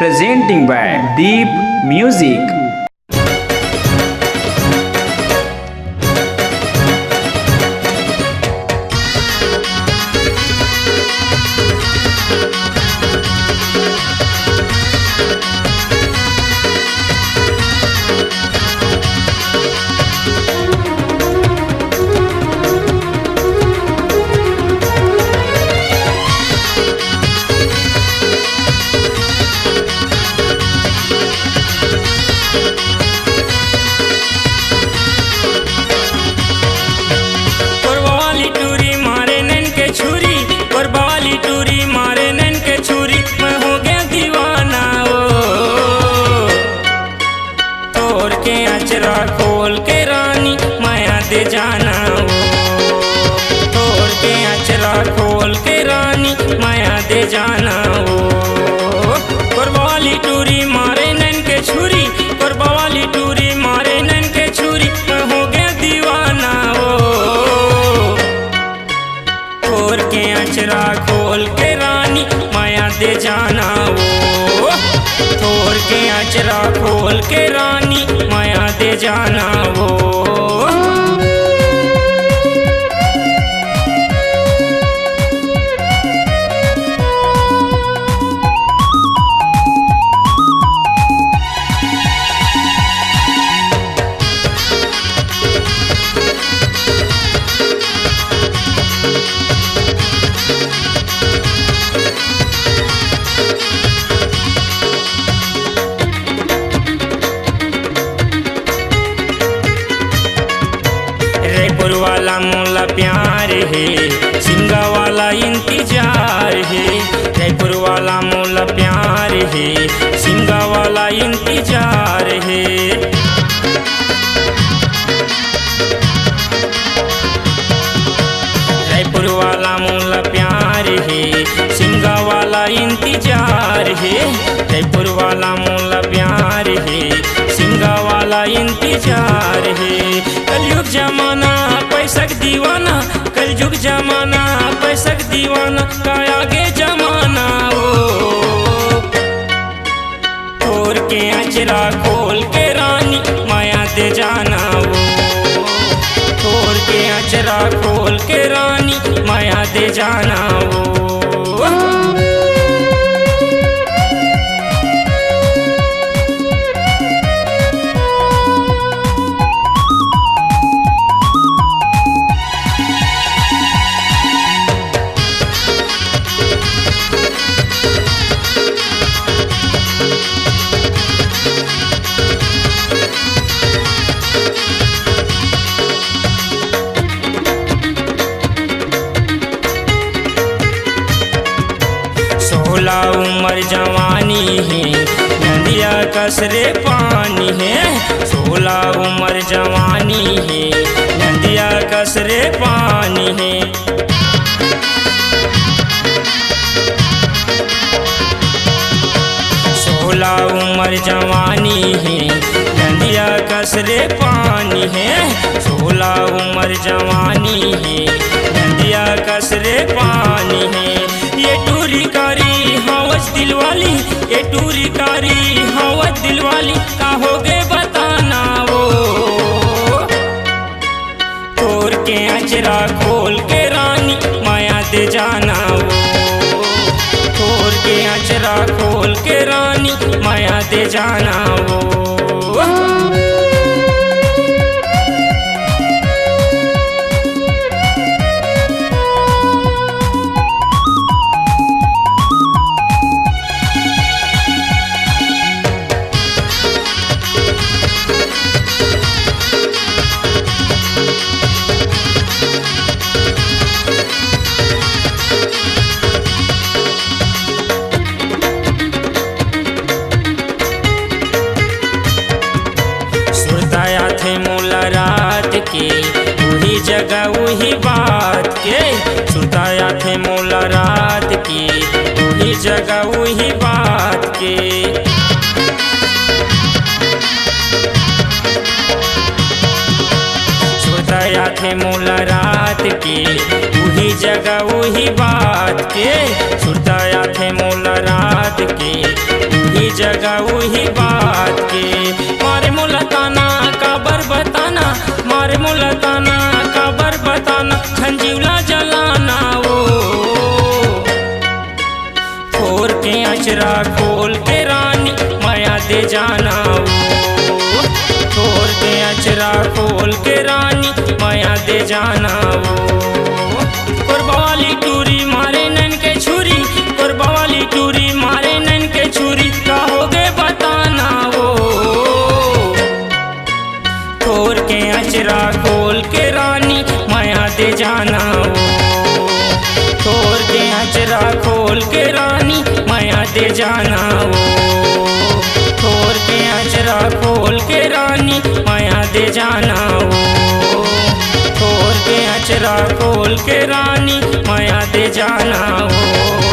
presenting by Deep Music. अचरा खोल के रानी माया दे जाना वो, तोड़ के अचरा खोल के रानी माया दे जाना वो। कोरबावाली टूरी मारे नैन के छुरी, कोरबावाली टूरी मारे नैन के छुरी, मैं हो गया दीवाना वो। तोड़ के अचरा खोल के रानी माया दे जाना वो, तोड़ के अचरा खोल के रानी माया दे जाना वो। रायपुर वाला मोला प्यार है, सिंगा वाला इंतजार है। रायपुर वाला मोला प्यार है, सिंगा वाला इंतजार है। रायपुर वाला मोला प्यार है, सिंगा वाला इंतजार है। रायपुर वाला मोला प्यार है, सिंगा वाला इंतजार है। कलयुग जमाना पैसा दीवाना, कलयुग जमाना पैसा दीवाना, का आगे जमाना वो। तोड़ के अचरा खोल के रानी माया दे जाना वो, तोड़ के अचरा खोल के रानी माया दे जाना वो। सोलह उम्र जवानी है, नदिया कसरे पानी है। 16 उम्र जवानी है, नदिया कसरे पानी है। 16 उम्र जवानी है, नदिया कसरे पानी है। 16 उम्र जवानी है, नदिया कसरे पानी है। ये टूरी कारी हवस दिलवाली, ये टूरी कारी हवस दिलवाली, का हो गए बताना वो। तोड़ के अचरा खोल के रानी माया दे जाना वो, तोड़ के अचरा खोल के रानी माया दे जाना वो। सुरताया थे मोला रात के, वही जगह वही बात के। सुरताया थे मोला रात के, वही जगह वही बात के। सुरताया थे मोला रात के, वही जगह वही बात के। सुरताया थे मोला रात के, वही जगह वही बात के। मारे मुलताना काबर बताना, मारे मुलताना काबर बताना, खंजीवला जलाना वो। खोर के अचरा खोल के रानी माया दे जाना वो। खोर के अचरा खोल के रानी माया दे जाना वो। कोरबा वाली टूरी मारे नैन के छुरी, कोरबा वाली टूरी मारे नैन के छुरी, का हो गए बताना वो। खोर के अचरा खोल के रानी माया दे जाना वो। खोर के अचरा खोल के रानी माया दे जाना वो। खोर के अचरा खोल के रानी माया दे जाना वो। खोर के अचरा खोल के रानी माया दे जाना वो।